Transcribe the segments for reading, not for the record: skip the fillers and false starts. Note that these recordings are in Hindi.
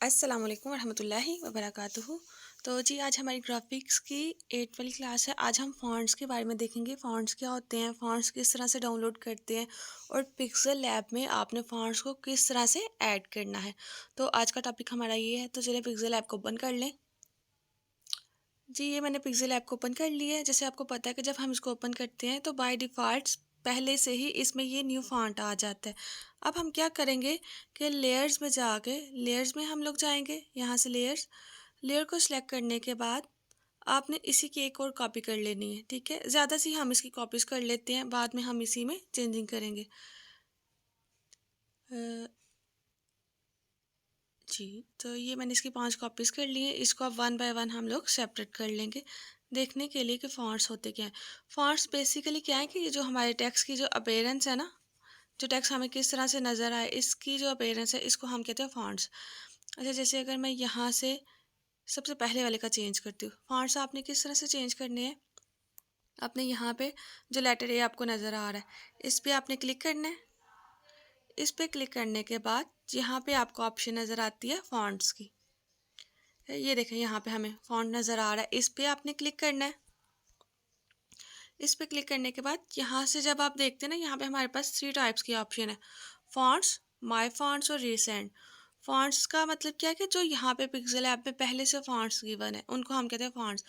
अस्सलाम वालेकुम रहमतुल्लाहि व बरकातुहू। तो जी आज हमारी ग्राफिक्स की 8 वाली क्लास है। आज हम फ़ॉन्ट्स के बारे में देखेंगे। फ़ॉन्ट्स क्या होते हैं, फ़ॉन्ट्स किस तरह से डाउनलोड करते हैं और पिक्सेल लैब में आपने फ़ॉन्ट्स को किस तरह से ऐड करना है। तो आज का टॉपिक हमारा ये है। तो चलिए पिक्सेल लैब को ओपन कर लें। जी ये मैंने पिक्सेल ऐप को ओपन कर लिया है। जैसे आपको पता है कि जब हम इसको ओपन करते हैं तो बाय डिफ़ॉल्ट पहले से ही इसमें ये न्यू फ़ॉन्ट आ जाता है। अब हम क्या करेंगे कि लेयर्स में जाके लेयर्स में हम लोग जाएंगे, यहाँ से लेयर को सिलेक्ट करने के बाद आपने इसी की एक और कॉपी कर लेनी है। ठीक है, ज़्यादा सी हम इसकी कॉपीज़ कर लेते हैं, बाद में हम इसी में चेंजिंग करेंगे। जी तो ये मैंने इसकी 5 कॉपीज़ कर ली हैं। इसको अब वन बाय वन हम लोग सेपरेट कर लेंगे देखने के लिए कि फ़ॉन्ट्स होते क्या हैं। फ़ॉन्ट्स बेसिकली क्या है कि ये जो हमारे टेक्स्ट की जो अपीयरेंस है ना, जो टेक्स्ट हमें किस तरह से नज़र आए, इसकी जो अपीयरेंस है इसको हम कहते हैं फ़ॉन्ट्स। अच्छा, जैसे अगर मैं यहाँ से सबसे पहले वाले का चेंज करती हूँ, फ़ॉन्ट्स आपने किस तरह से चेंज करने हैं। आपने यहाँ पे जो लेटर ए आपको नज़र आ रहा है इस पर आपने क्लिक करना है। इस पर क्लिक करने के बाद यहाँ पे आपको ऑप्शन नज़र आती है फ़ॉन्ट्स की। ये देखें यहाँ पे हमें फ़ॉन्ट नज़र आ रहा है, इस पर आपने क्लिक करना है। इस पर क्लिक करने के बाद यहाँ से जब आप देखते हैं ना, यहाँ पे हमारे पास 3 टाइप्स की ऑप्शन है, फ़ॉन्ट्स, माय फ़ॉन्ट्स और रीसेंट। फ़ॉन्ट्स का मतलब क्या है कि जो यहाँ पे पिक्सेल ऐप में पहले से फ़ॉन्ट्स गिवन है उनको हम कहते हैं फ़ॉन्ट्स।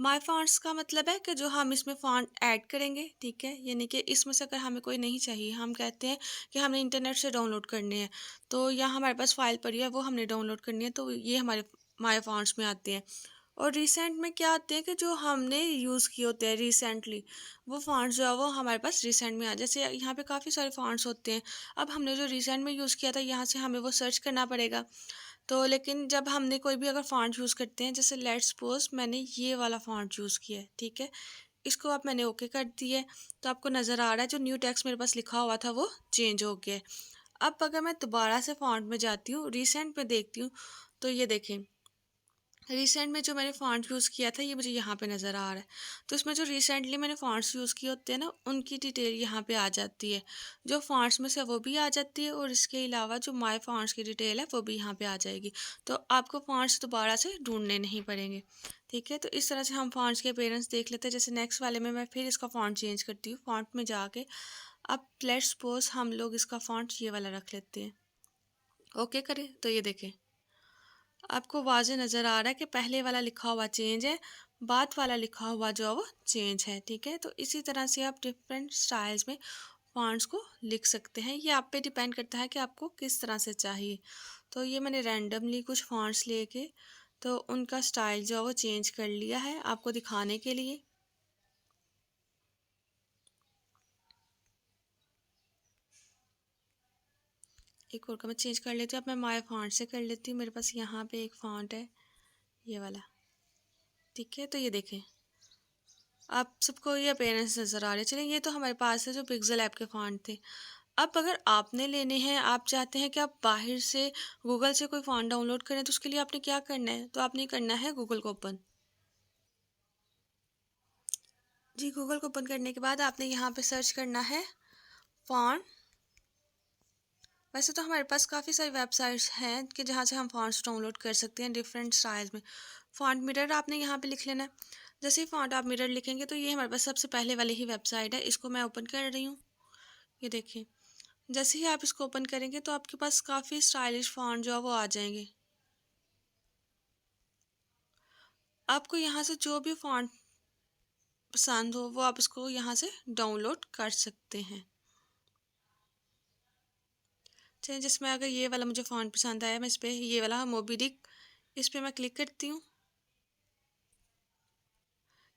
माय फ़ॉन्ट्स का मतलब है कि जो हम इसमें फ़ॉन्ट ऐड करेंगे, ठीक है, यानी कि इसमें से अगर हमें कोई नहीं चाहिए, हम कहते हैं कि हमने इंटरनेट से डाउनलोड करने हैं, तो यहाँ हमारे पास फ़ाइल पड़ी है वो हमने डाउनलोड करनी है, तो ये हमारे माय फ़ॉन्ट्स में आते हैं। और रिसेंट में क्या आते हैं कि जो हमने यूज़ किए होते हैं रिसेंटली, वो फ़ॉन्ट्स जो है वो हमारे पास रिसेंट में आ, जैसे यहाँ पे काफ़ी सारे फ़ॉन्ट्स होते हैं। अब हमने जो रिसेंट में यूज़ किया था यहाँ से हमें वो सर्च करना पड़ेगा। तो लेकिन जब हमने कोई भी अगर फ़ॉन्ट यूज़ करते हैं, जैसे लेट्स सपोज मैंने ये वाला फ़ॉन्ट यूज़ किया है, ठीक है, इसको अब मैंने ओके कर दिया है, तो आपको नज़र आ रहा है जो न्यू टेक्स्ट मेरे पास लिखा हुआ था वो चेंज हो गया है। अब अगर मैं दोबारा से फ़ॉन्ट में जाती हूँ, रिसेंट में देखती हूँ, तो ये देखें रिसेंट में जो मैंने फ़ॉन्ट यूज़ किया था ये मुझे यहाँ पे नज़र आ रहा है। तो इसमें जो रिसेंटली मैंने फ़ॉन्ट्स यूज़ किए होते हैं ना, उनकी डिटेल यहाँ पे आ जाती है। जो फ़ॉन्ट्स में से वो भी आ जाती है और इसके अलावा जो माय फ़ॉन्ट्स की डिटेल है वो भी यहाँ पे आ जाएगी। तो आपको फ़ॉन्ट्स दोबारा से ढूंढने नहीं पड़ेंगे। ठीक है, तो इस तरह से हम फ़ॉन्ट्स के अपीयरेंस देख लेते हैं। जैसे नेक्स्ट वाले में मैं फिर इसका फ़ॉन्ट चेंज करती हूँ, फ़ॉन्ट में जाके अब लेट्स सपोज हम लोग इसका फ़ॉन्ट ये वाला रख लेते हैं। ओके करें तो ये देखें आपको वाज़े नज़र आ रहा है कि पहले वाला लिखा हुआ चेंज है, बाद वाला लिखा हुआ जो है वो चेंज है। ठीक है, तो इसी तरह से आप डिफरेंट स्टाइल्स में फ़ॉन्ट्स को लिख सकते हैं। ये आप पे डिपेंड करता है कि आपको किस तरह से चाहिए। तो ये मैंने रैंडमली कुछ फ़ॉन्ट्स लेके तो उनका स्टाइल जो है वो चेंज कर लिया है आपको दिखाने के लिए। एक और का मैं चेंज कर लेती हूँ। अब मैं माय फ़ॉन्ट से कर लेती हूँ। मेरे पास यहाँ पे एक फ़ॉन्ट है ये वाला, ठीक है, तो ये देखें आप सबको ये अपीयरेंस नज़र आ रही है। चलिए ये तो हमारे पास है जो पिक्सेल ऐप के फ़ॉन्ट थे। अब अगर आपने लेने हैं, आप चाहते हैं कि आप बाहर से गूगल से कोई फ़ॉन्ट डाउनलोड करें, तो उसके लिए आपने क्या करना है, तो आपने करना है गूगल को ओपन। जी गूगल को ओपन करने के बाद आपने यहाँ पे सर्च करना है फ़ॉन्ट। वैसे तो हमारे पास काफ़ी सारी वेबसाइट्स हैं कि जहाँ से हम फ़ॉन्ट्स डाउनलोड कर सकते हैं डिफरेंट स्टाइल्स में। फ़ॉन्ट मिरर आपने यहाँ पे लिख लेना है। जैसे ही फ़ॉन्ट आप मिरर लिखेंगे तो ये हमारे पास सबसे पहले वाली ही वेबसाइट है, इसको मैं ओपन कर रही हूँ। ये देखिए जैसे ही आप इसको ओपन करेंगे तो आपके पास काफ़ी स्टाइलिश फ़ॉन्ट जो है वो आ जाएंगे। आपको यहाँ से जो भी फ़ॉन्ट पसंद हो वो आप इसको यहाँ से डाउनलोड कर सकते हैं। चलिए जिसमें अगर ये वाला मुझे फ़ॉन्ट पसंद आया, मैं इस पर ये वाला मोबी डिक, इस पर मैं क्लिक करती हूँ।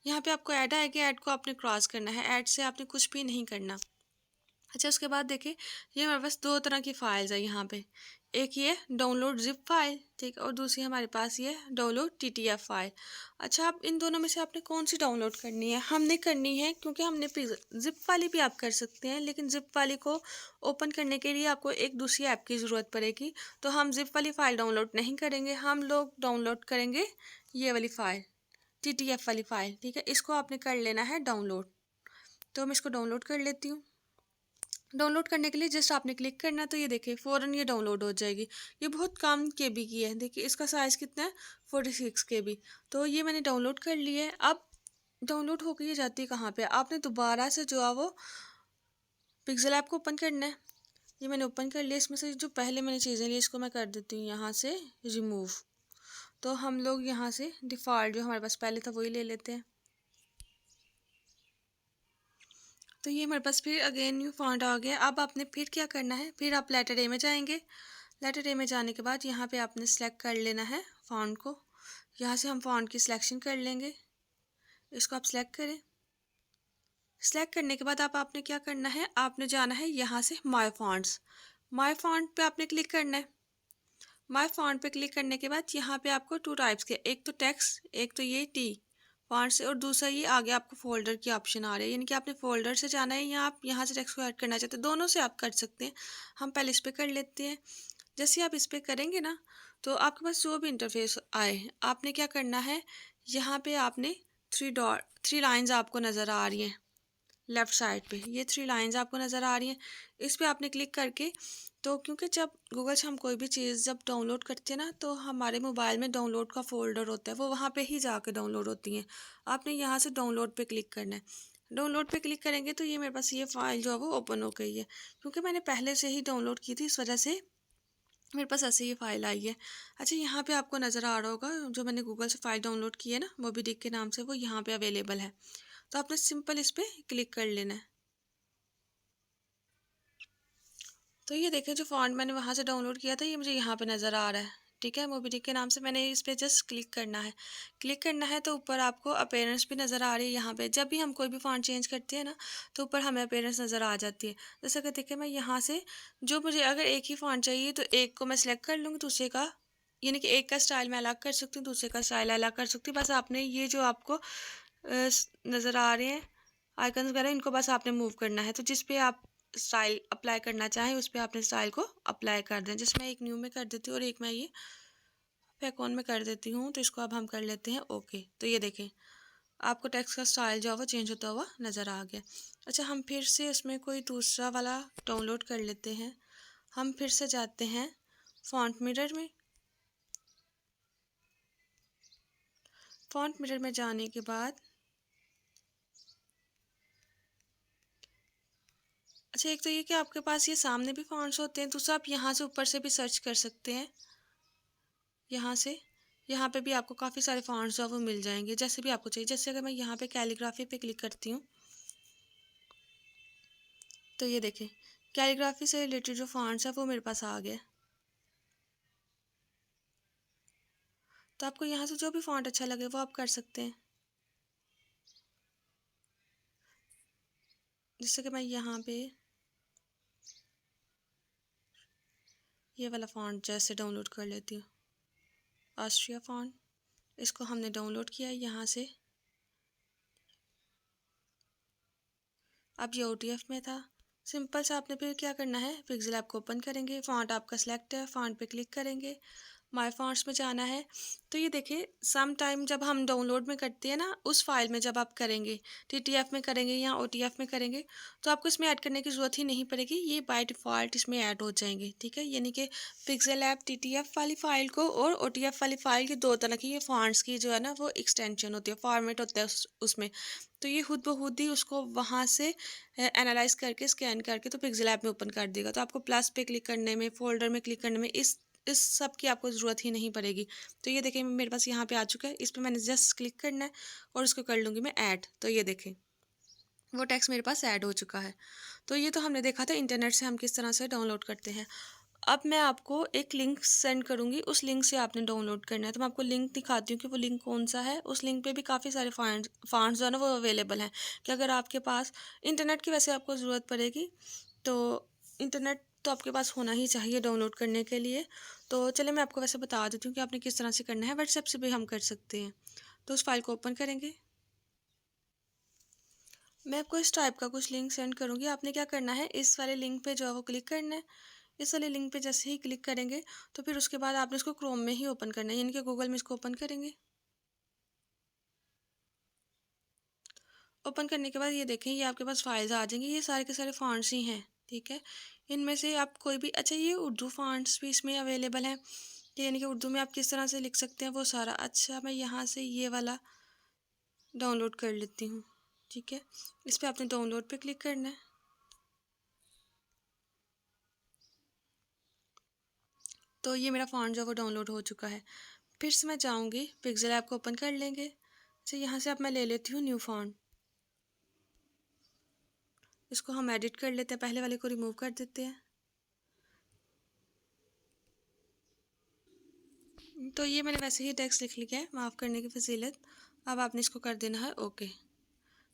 यहाँ पे आपको ऐड आएगी, ऐड को आपने क्रॉस करना है, ऐड से आपने कुछ भी नहीं करना। अच्छा उसके बाद देखिए ये हमारे पास दो तरह की फ़ाइल्स है यहाँ पे, एक ये डाउनलोड जिप फाइल, ठीक, और दूसरी हमारे पास ये डाउनलोड टीटीएफ फाइल। अच्छा आप इन दोनों में से आपने कौन सी डाउनलोड करनी है, हमने करनी है क्योंकि हमने जिप वाली भी आप कर सकते हैं, लेकिन जिप वाली को ओपन करने के लिए आपको एक दूसरी ऐप की ज़रूरत पड़ेगी, तो हम जिप वाली फ़ाइल डाउनलोड नहीं करेंगे, हम लोग डाउनलोड करेंगे ये वाली फ़ाइल, टीटीएफ वाली फ़ाइल। ठीक है, इसको आपने कर लेना है डाउनलोड। तो मैं इसको डाउनलोड कर लेती हूँ। डाउनलोड करने के लिए जस्ट आपने क्लिक करना है, तो ये देखिए फ़ौरन ये डाउनलोड हो जाएगी। ये बहुत कम केबी की है, देखिए इसका साइज़ कितना है, 46 केबी। तो ये मैंने डाउनलोड कर लिया है। अब डाउनलोड होकर ये जाती है कहाँ पे, आपने दोबारा से जो है वो पिक्सल ऐप को ओपन करना है। ये मैंने ओपन कर लिया। इसमें से जो पहले मैंने चीज़ें ली इसको मैं कर देती हूँ यहाँ से रिमूव। तो हम लोग यहाँ से डिफ़ॉल्ट जो हमारे पास पहले था वही ले लेते हैं। तो ये हमारे पास फिर अगेन न्यू फॉन्ट आ गया। अब आपने फिर क्या करना है, फिर आप लेटर ए में जाएंगे। लेटर ए में जाने के बाद यहाँ पे आपने सेलेक्ट कर लेना है फॉन्ट को। यहाँ से हम फॉन्ट की सिलेक्शन कर लेंगे, इसको आप सेलेक्ट करें। सेलेक्ट करने के बाद आपने क्या करना है, आपने जाना है यहाँ से माय फॉन्ट्स। माय फॉन्ट पे आपने क्लिक करना है। माय फॉन्ट पे क्लिक करने के बाद यहाँ पे आपको टू टाइप्स के, एक तो टेक्स्ट, एक तो ये टी फॉन्ट से, और दूसरा ये आगे आपको फोल्डर की ऑप्शन आ रही है, यानी कि आपने फोल्डर से जाना है या आप यहाँ से टेक्स्ट को ऐड करना चाहते हैं, दोनों से आप कर सकते हैं। हम पहले इस पर कर लेते हैं। जैसे आप इस पर करेंगे ना, तो आपके पास जो भी इंटरफेस आए, आपने क्या करना है, यहाँ पे आपने थ्री लाइन्स आपको नज़र आ रही हैं लेफ़्ट साइड पे, ये थ्री लाइंस आपको नज़र आ रही हैं, इस पे आपने क्लिक करके, तो क्योंकि जब गूगल से हम कोई भी चीज़ जब डाउनलोड करते हैं ना, तो हमारे मोबाइल में डाउनलोड का फ़ोल्डर होता है, वो वहाँ पे ही जाके डाउनलोड होती हैं। आपने यहाँ से डाउनलोड पे क्लिक करना है। डाउनलोड पे क्लिक करेंगे तो ये मेरे पास ये फ़ाइल जो है वो ओपन हो गई है, क्योंकि मैंने पहले से ही डाउनलोड की थी, इस वजह से मेरे पास ऐसे ही फ़ाइल आई है। अच्छा, यहाँ पे आपको नज़र आ रहा होगा जो मैंने गूगल से फ़ाइल डाउनलोड की है ना, मोबी डिक के नाम से, वो यहाँ पे अवेलेबल है। तो आपने सिंपल इस पर क्लिक कर लेना है। तो ये देखें जो फ़ॉन्ट मैंने वहाँ से डाउनलोड किया था, ये मुझे यहाँ पे नज़र आ रहा है। ठीक है, मोबीडिक के नाम से मैंने इस पे जस्ट क्लिक करना है। क्लिक करना है तो ऊपर आपको अपीयरेंस भी नज़र आ रही है। यहाँ पे जब भी हम कोई भी फ़ॉन्ट चेंज करते हैं ना, तो ऊपर हमें अपीयरेंस नज़र आ जाती है। जैसे कि देखिए मैं यहाँ से, जो मुझे अगर एक ही फ़ॉन्ट चाहिए तो एक को मैं सिलेक्ट कर लूँगी, दूसरे का, यानी कि एक का स्टाइल मैं अलग कर सकती हूँ, दूसरे का स्टाइल अलग कर सकती हूँ। बस आपने ये जो आपको नज़र आ रहे हैं आइकन्स वगैरह, इनको बस आपने मूव करना है। तो जिस पे आप स्टाइल अप्लाई करना चाहें उस पर आपने स्टाइल को अप्लाई कर दें। जैसे मैं एक न्यू में कर देती हूँ और एक मैं ये पैकॉन में कर देती हूँ, तो इसको अब हम कर लेते हैं ओके। तो ये देखें आपको टेक्स्ट का स्टाइल जो है वो चेंज होता हुआ नज़र आ गया। अच्छा, हम फिर से इसमें कोई दूसरा वाला डाउनलोड कर लेते हैं। हम फिर से जाते हैं फॉन्ट मिरर में। फॉन्ट मिरर में जाने के बाद, अच्छा एक तो ये कि आपके पास ये सामने भी फॉन्ट्स होते हैं, दूसरा आप यहाँ से ऊपर से भी सर्च कर सकते हैं। यहाँ से, यहाँ पे भी आपको काफ़ी सारे फॉन्ट्स जो है वो मिल जाएंगे, जैसे भी आपको चाहिए। जैसे अगर मैं यहाँ पे कैलीग्राफी पे क्लिक करती हूँ, तो ये देखें कैलीग्राफी से रिलेटेड जो फॉन्ट्स है वो मेरे पास आ गया। तो आपको यहाँ से जो भी फॉन्ट अच्छा लगे वो आप कर सकते हैं। जैसे कि मैं यहाँ पे ये वाला फॉन्ट जैसे डाउनलोड कर लेती हूँ, ऑस्ट्रिया फॉन्ट, इसको हमने डाउनलोड किया है यहाँ से। अब ये OTF में था। सिंपल सा आपने फिर क्या करना है, पिक्सल ऐप को ओपन करेंगे, फ़ॉन्ट आपका सेलेक्ट है, फ़ॉन्ट पे क्लिक करेंगे, माय फॉन्ट्स में जाना है। तो ये देखिए सम टाइम जब हम डाउनलोड में करते हैं ना, उस फाइल में जब आप करेंगे, TTF में करेंगे या OTF में करेंगे, तो आपको इसमें ऐड करने की ज़रूरत ही नहीं पड़ेगी, ये बाय डिफ़ॉल्ट इसमें ऐड हो जाएंगे। ठीक है, यानी कि पिक्सल ऐप TTF वाली फ़ाइल को और OTF वाली फ़ाइल की दो तरह की ये फॉन्ट्स की जो है ना वो एक्सटेंशन होती है, फॉर्मेट होता है उसमें। तो ये खुद ब खुद ही उसको वहाँ से एनालाइज करके स्कैन करके तो पिक्सल ऐप में ओपन कर देगा। तो आपको प्लस पे क्लिक करने में, फोल्डर में क्लिक करने में, इस सब की आपको ज़रूरत ही नहीं पड़ेगी। तो ये देखें मेरे पास यहाँ पे आ चुका है, इस पर मैंने जस्ट क्लिक करना है और इसको कर लूँगी मैं ऐड। तो ये देखें वो टेक्स्ट मेरे पास ऐड हो चुका है। तो ये तो हमने देखा था इंटरनेट से हम किस तरह से डाउनलोड करते हैं। अब मैं आपको एक लिंक सेंड करूँगी, उस लिंक से आपने डाउनलोड करना है। तो मैं आपको लिंक दिखाती हूँ कि वो लिंक कौन सा है। उस लिंक पे भी काफ़ी सारे फॉन्ट्स जो है ना वो अवेलेबल हैं, कि अगर आपके पास इंटरनेट की वैसे आपको ज़रूरत पड़ेगी, तो इंटरनेट तो आपके पास होना ही चाहिए डाउनलोड करने के लिए। तो चलिए मैं आपको वैसे बता देती हूँ कि आपने किस तरह से करना है। व्हाट्सएप से भी हम कर सकते हैं। तो उस फाइल को ओपन करेंगे, मैं आपको इस टाइप का कुछ लिंक सेंड करूँगी। आपने क्या करना है, इस वाले लिंक पे जो है वो क्लिक करना है। इस वाले लिंक पे जैसे ही क्लिक करेंगे, तो फिर उसके बाद आपने इसको क्रोम में ही ओपन करना है, यानी कि गूगल में इसको ओपन करेंगे। ओपन करने के बाद ये देखें ये आपके पास फाइल्स आ जाएंगी, ये सारे के सारे फॉन्ट्स ही हैं। ठीक है। इनमें से आप कोई भी, अच्छा ये उर्दू फ़ॉन्ट्स भी इसमें अवेलेबल हैं, यानी कि उर्दू में आप किस तरह से लिख सकते हैं वो सारा। अच्छा मैं यहाँ से ये वाला डाउनलोड कर लेती हूँ, ठीक है। इस पर आपने डाउनलोड पे क्लिक करना है। तो ये मेरा फ़ॉन्ट जो है वो डाउनलोड हो चुका है। फिर से मैं जाऊँगी, पिक्सेल ऐप को ओपन कर लेंगे। अच्छा यहाँ से अब मैं ले लेती हूँ न्यू फ़ॉन्ट, इसको हम एडिट कर लेते हैं, पहले वाले को रिमूव कर देते हैं। तो ये मैंने वैसे ही टेक्स्ट लिख लिया है, माफ़ करने की फजीलत। अब आपने इसको कर देना है ओके।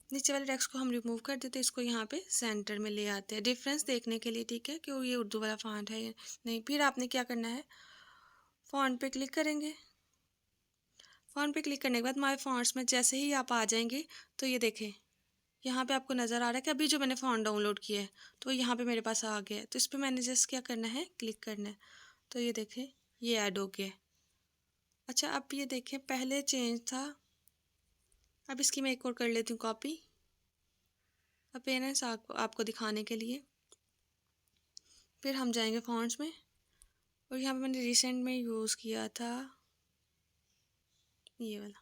नीचे वाले टेक्स्ट को हम रिमूव कर देते हैं, इसको यहाँ पे सेंटर में ले आते हैं डिफरेंस देखने के लिए, ठीक है, कि ये उर्दू वाला फ़ॉन्ट है या नहीं। फिर आपने क्या करना है, फ़ॉन्ट पे क्लिक करेंगे। फ़ॉन्ट पे क्लिक करने के बाद माय फ़ॉन्ट्स में जैसे ही आप आ जाएंगे तो ये देखें, यहाँ पे आपको नज़र आ रहा है कि अभी जो मैंने फ़ॉन्ट डाउनलोड किया है तो यहाँ पे मेरे पास आ गया है। तो इस पर मैंने जस्ट क्या करना है, क्लिक करना है। तो ये देखें ये ऐड हो गया है। अच्छा अब ये देखें पहले चेंज था, अब इसकी मैं एक और कर लेती हूँ कॉपी अपीयरेंस आपको दिखाने के लिए। फिर हम जाएंगे फ़ॉन्ट्स में और यहाँ पे मैंने रिसेंट में यूज़ किया था ये वाला।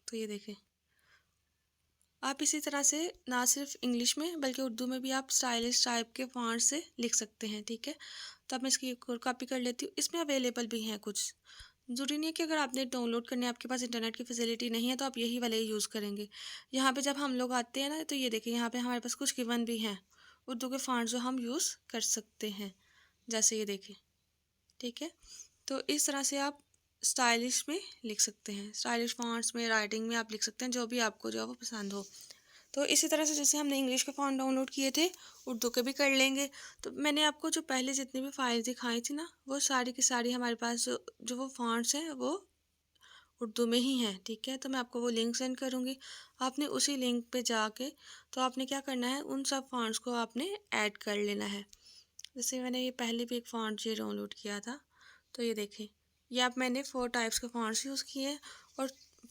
तो ये देखें, आप इसी तरह से ना सिर्फ इंग्लिश में बल्कि उर्दू में भी आप स्टाइलिश टाइप के फ़ॉन्ट से लिख सकते हैं, ठीक है। तो अब मैं इसकी एक और कॉपी कर लेती हूँ। इसमें अवेलेबल भी हैं कुछ, ज़रूरी नहीं है कि अगर आपने डाउनलोड करने आपके पास इंटरनेट की फैसिलिटी नहीं है तो आप यही वाले ही यूज़ करेंगे। यहाँ पे जब हम लोग आते हैं ना तो ये देखिए यहाँ पे हमारे पास कुछ गिवन भी हैं उर्दू के फ़ॉन्ट जो हम यूज़ कर सकते हैं, जैसे ये देखें, ठीक है। तो इस तरह से आप स्टाइलिश में लिख सकते हैं, स्टाइलिश फ़ॉन्ट्स में, राइटिंग में आप लिख सकते हैं, जो भी आपको जो है वो पसंद हो। तो इसी तरह से जैसे हमने इंग्लिश के फ़ॉन्ट डाउनलोड किए थे उर्दू के भी कर लेंगे। तो मैंने आपको जो पहले जितनी भी फाइल दिखाई थी ना वो सारी की सारी हमारे पास जो वो फ़ॉन्ट्स हैं वो उर्दू में ही हैं, ठीक है। तो मैं आपको वो लिंक सेंड करूँगी, आपने उसी लिंक पे जाके तो आपने क्या करना है, उन सब फ़ॉन्ट्स को आपने ऐड कर लेना है। जैसे मैंने ये पहले भी एक फ़ॉन्ट ये डाउनलोड किया था, तो ये देखें ये आप मैंने 4 टाइप्स के फ़ॉन्ट्स यूज़ किए हैं और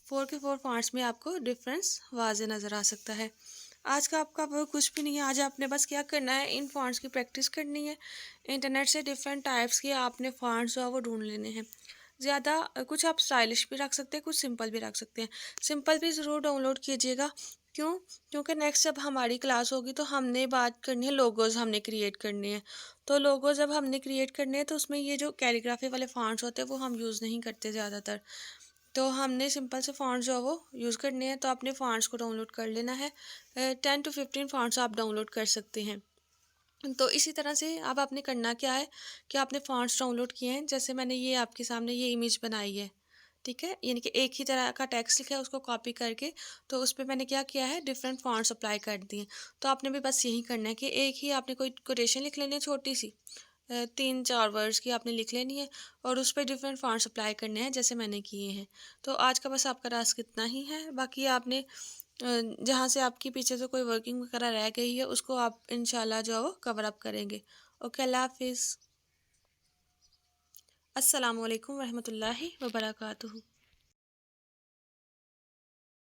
4 के 4 फ़ॉन्ट्स में आपको डिफरेंस वाज़े नज़र आ सकता है। आज का आपका वो कुछ भी नहीं है, आज आपने बस क्या करना है, इन फ़ॉन्ट्स की प्रैक्टिस करनी है। इंटरनेट से डिफरेंट टाइप्स के आपने फ़ॉन्ट्स जो है वो ढूंढ लेने हैं। ज़्यादा कुछ आप स्टाइलिश भी रख सकते हैं, कुछ सिंपल भी रख सकते हैं। सिंपल भी ज़रूर डाउनलोड कीजिएगा, क्यों, क्योंकि नेक्स्ट जब हमारी क्लास होगी तो हमने बात करनी है, लोगोज हमने क्रिएट करने हैं। तो लोगो जब हमने क्रिएट करने हैं तो उसमें ये जो कैलीग्राफी वाले फ़ॉन्ट्स होते हैं वो हम यूज़ नहीं करते ज़्यादातर। तो हमने सिंपल से फ़ॉन्ट्स जो है वो यूज़ करने हैं। तो अपने फ़ॉन्ट्स को डाउनलोड कर लेना है। 10 to 15 फ़ॉन्ट्स आप डाउनलोड कर सकते हैं। तो इसी तरह से अब आपने करना क्या है कि आपने फ़ॉन्ट्स डाउनलोड किए हैं, जैसे मैंने ये आपके सामने ये इमेज बनाई है, ठीक है, यानी कि एक ही तरह का टेक्स्ट लिखा है उसको कॉपी करके तो उस पर मैंने क्या किया है, डिफरेंट फ़ॉन्ट्स अप्लाई कर दिए। तो आपने भी बस यही करना है कि एक ही आपने कोई कोटेशन लिख लेनी है छोटी सी, 3-4 वर्ड्स की आपने लिख लेनी है और उस पर डिफरेंट फ़ॉन्ट्स अप्लाई करने हैं जैसे मैंने किए हैं। तो आज का बस आपका टास्क इतना ही है, बाकी आपने जहाँ से आपकी पीछे से कोई वर्किंग वगैरह रह गई है उसको आप इंशाल्लाह जो है वो कवर अप करेंगे। ओके, अल्लाह हाफिज़। अस्सलामु अलैकुम वरहमतुल्लाहि वबरकातुहू।